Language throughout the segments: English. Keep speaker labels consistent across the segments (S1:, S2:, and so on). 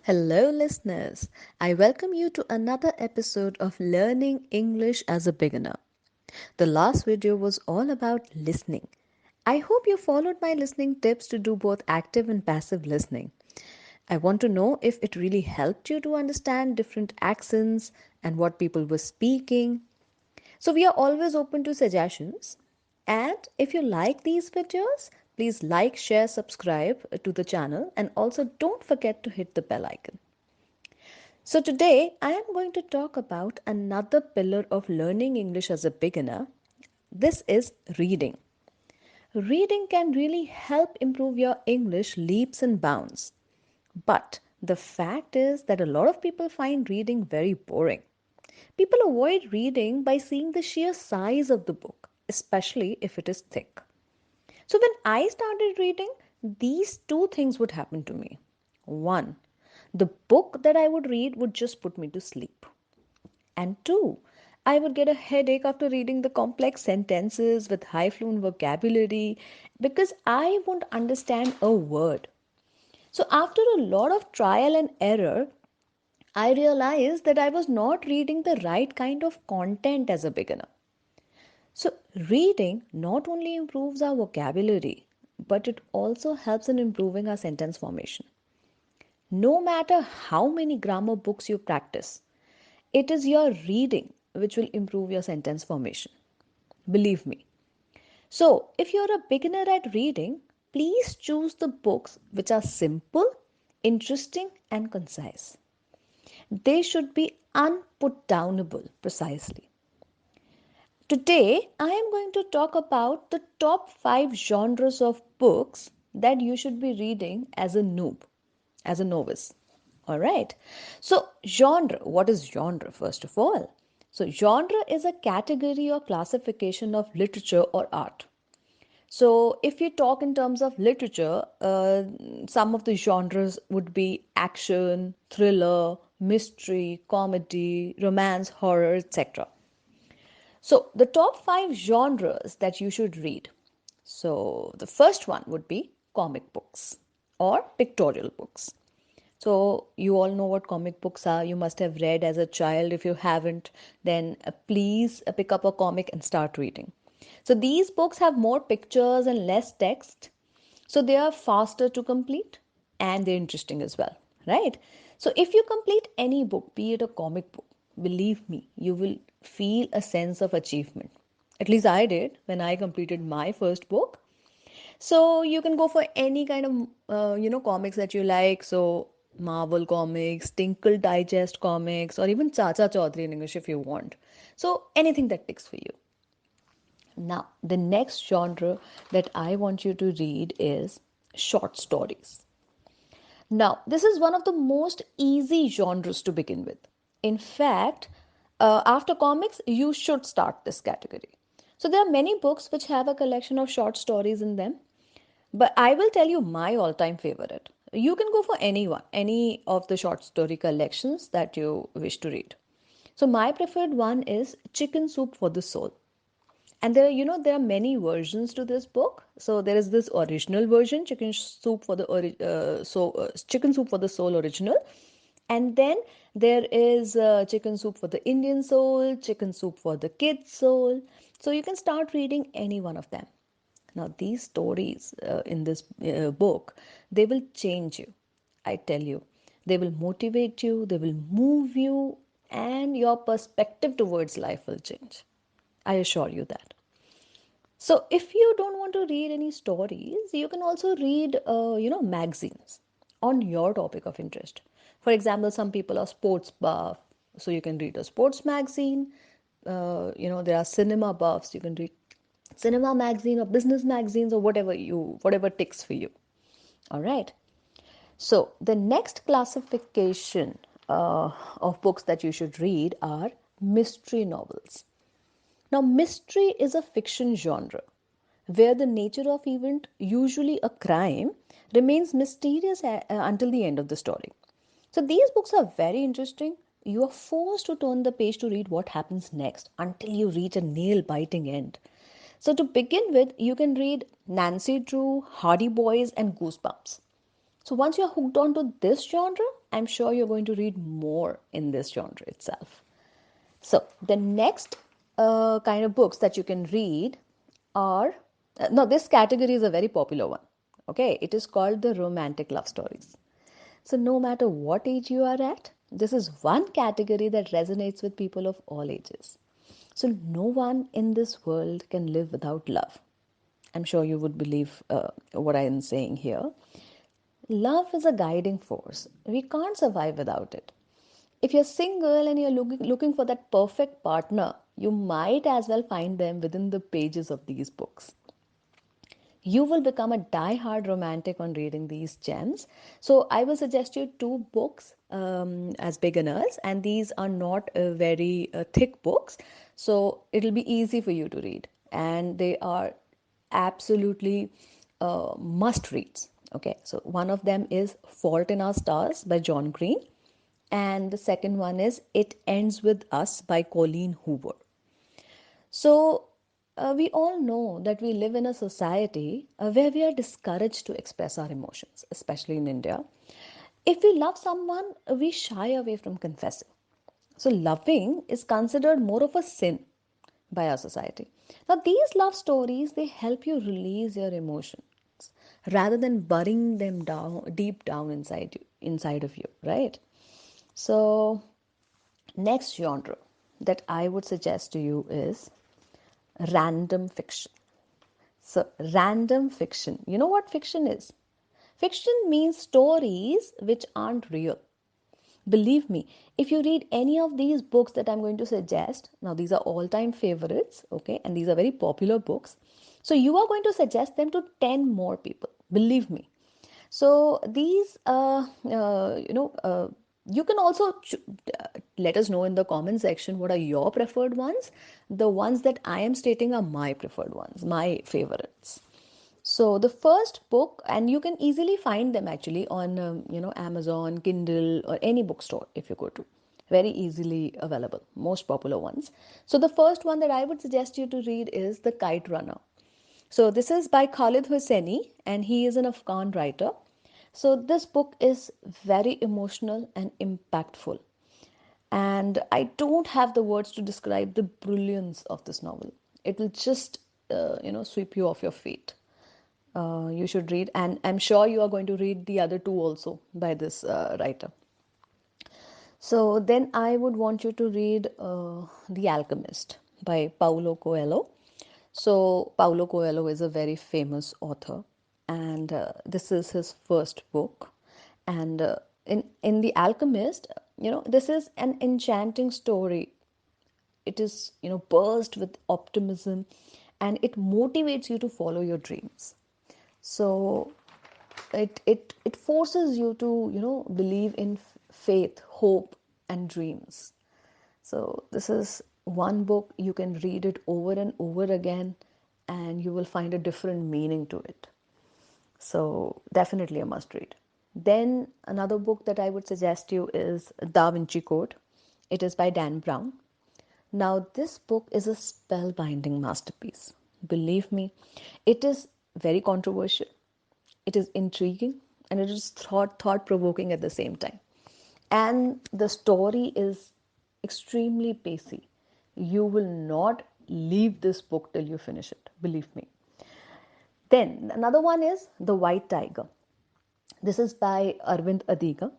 S1: Hello, listeners. I welcome you to another episode of Learning English as a Beginner. The last video was all about listening. I hope you followed my listening tips to do both active and passive listening. I want to know if it really helped you to understand different accents and what people were speaking. So, we are always open to suggestions. And if you like these videos, please like, share, subscribe to the channel, and also don't forget to hit the bell icon. So, today I am going to talk about another pillar of learning English as a beginner. This is reading. Reading can really help improve your English leaps and bounds. But the fact is that a lot of people find reading very boring. People avoid reading by seeing the sheer size of the book, especially if it is thick. So, when I started reading, these two things would happen to me. One, the book that I would read would just put me to sleep. And two, I would get a headache after reading the complex sentences with high fluent vocabulary because I won't understand a word. So, after a lot of trial and error, I realized that I was not reading the right kind of content as a beginner. So, reading not only improves our vocabulary, but it also helps in improving our sentence formation. No matter how many grammar books you practice, it is your reading which will improve your sentence formation. Believe me. So, if you're a beginner at reading, please choose the books which are simple, interesting, and concise. They should be unputdownable precisely. Today, I am going to talk about the top 5 genres of books that you should be reading as a noob, as a novice. All right. So, genre, what is genre first of all? So, genre is a category or classification of literature or art. So, if you talk in terms of literature, some of the genres would be action, thriller, mystery, comedy, romance, horror, etc. So, the top 5 genres that you should read. So, the first one would be comic books or pictorial books. So, you all know what comic books are. You must have read as a child. If you haven't, then please pick up a comic and start reading. So, these books have more pictures and less text. So, they are faster to complete and they're interesting as well, right? So, if you complete any book, be it a comic book, believe me, you will feel a sense of achievement. At least I did when I completed my first book. So you can go for any kind of comics that you like. So Marvel comics, Tinkle Digest comics, or even Chacha Chaudhary in English if you want. So anything that ticks for you. Now the next genre that I want you to read is short stories. Now this is one of the most easy genres to begin with. In fact, after comics, you should start this category. So there are many books which have a collection of short stories in them. But I will tell you my all time favorite. You can go for any of the short story collections that you wish to read. So, my preferred one is Chicken Soup for the Soul. And there are many versions to this book. So there is this original version, Chicken Soup for the Soul original, and then there is Chicken Soup for the Indian Soul, Chicken Soup for the Kids Soul. So you can start reading any one of them. Now, these stories in this book, they will change you. I tell you, they will motivate you, they will move you, and your perspective towards life will change. I assure you that. So, if you don't want to read any stories, you can also read, magazines on your topic of interest. For example, some people are sports buff, so you can read a sports magazine. There are cinema buffs. You can read cinema magazine or business magazines or whatever ticks for you. All right. So the next classification of books that you should read are mystery novels. Now, mystery is a fiction genre where the nature of event, usually a crime, remains mysterious until the end of the story. So these books are very interesting. You are forced to turn the page to read what happens next until you reach a nail biting end. So, to begin with, you can read Nancy Drew, Hardy Boys, and Goosebumps. So once you're hooked onto this genre, I'm sure you're going to read more in this genre itself. So the next kind of books that you can read are, no, this category is a very popular one. Okay, it is called the romantic love stories. So no matter what age you are at, this is one category that resonates with people of all ages. So no one in this world can live without love. I'm sure you would believe what I am saying here. Love is a guiding force. We can't survive without it. If you're single and you're looking for that perfect partner, you might as well find them within the pages of these books. You will become a die-hard romantic on reading these gems. So I will suggest you two books as beginners, and these are not very thick books, so it'll be easy for you to read, and they are absolutely must reads. Okay, so one of them is Fault in Our Stars by John Green, and the second one is It Ends With Us by Colleen Hoover. So, we all know that we live in a society where we are discouraged to express our emotions, especially in India. If we love someone, we shy away from confessing. So, loving is considered more of a sin by our society. Now, these love stories, they help you release your emotions rather than burying them down deep down inside of you, right? So, next genre that I would suggest to you is random fiction. So, random fiction. You know what fiction is? Fiction means stories which aren't real. Believe me, if you read any of these books that I'm going to suggest, now these are all time favorites, okay, and these are very popular books. So, you are going to suggest them to 10 more people. Believe me. So these, you can also let us know in the comment section what are your preferred ones. The ones that I am stating are my preferred ones, my favorites. So the first book, and you can easily find them actually on Amazon, Kindle, or any bookstore if you go to. Very easily available, most popular ones. So the first one that I would suggest you to read is The Kite Runner. So this is by Khalid Hosseini, and he is an Afghan writer. So this book is very emotional and impactful. And I don't have the words to describe the brilliance of this novel. It will just, sweep you off your feet. You should read, and I'm sure you are going to read the other two also by this writer. So then I would want you to read The Alchemist by Paulo Coelho. So Paulo Coelho is a very famous author, and this is his first book. And in The Alchemist, this is an enchanting story. It is burst with optimism, and it motivates you to follow your dreams. So it forces you to believe in faith, hope, and dreams. So this is one book you can read it over and over again, and you will find a different meaning to it. So definitely a must read. Then another book that I would suggest you is Da Vinci Code. It is by Dan Brown. Now this book is a spellbinding masterpiece. Believe me, it is very controversial, it is intriguing, and it is thought provoking at the same time. And the story is extremely pacey. You will not leave this book till you finish it, believe me. Then another one is The White Tiger. This is by Arvind Adiga.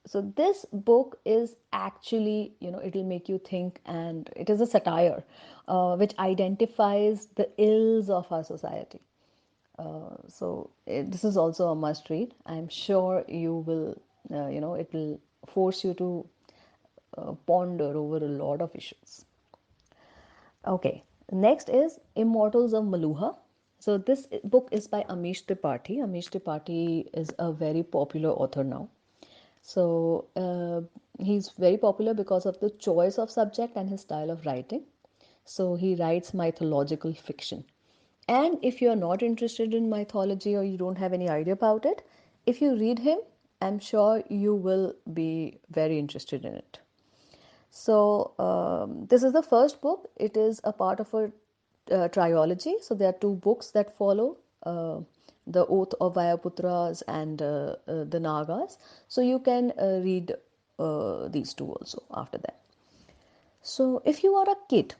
S1: So this book is actually, it'll make you think, and it is a satire which identifies the ills of our society. This is also a must read. I'm sure you will, it will force you to ponder over a lot of issues. Okay, next is Immortals of Meluha. So this book is by Amish Tripathi. Amish Tripathi is a very popular author now. So he's very popular because of the choice of subject and his style of writing. So he writes mythological fiction. And if you're not interested in mythology or you don't have any idea about it, if you read him, I'm sure you will be very interested in it. So, this is the first book. It is a part of a trilogy. So, there are two books that follow. the Oath of Vayaputras and the Nagas. So you can read these two also after that. So if you are a kid,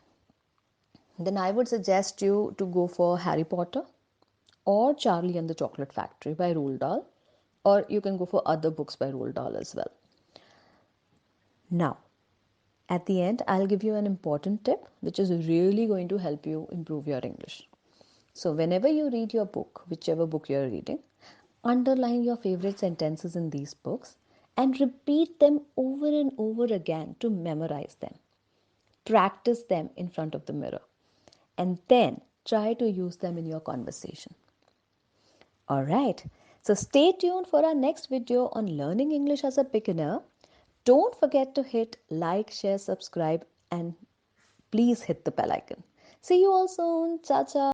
S1: then I would suggest you to go for Harry Potter or Charlie and the Chocolate Factory by Roald Dahl, or you can go for other books by Roald Dahl as well. Now, at the end, I'll give you an important tip which is really going to help you improve your English. So, whenever you read your book, whichever book you're reading, underline your favorite sentences in these books and repeat them over and over again to memorize them. Practice them in front of the mirror and then try to use them in your conversation. Alright, so stay tuned for our next video on learning English as a beginner. Don't forget to hit like, share, subscribe, and please hit the bell icon. See you all soon. Ciao, ciao.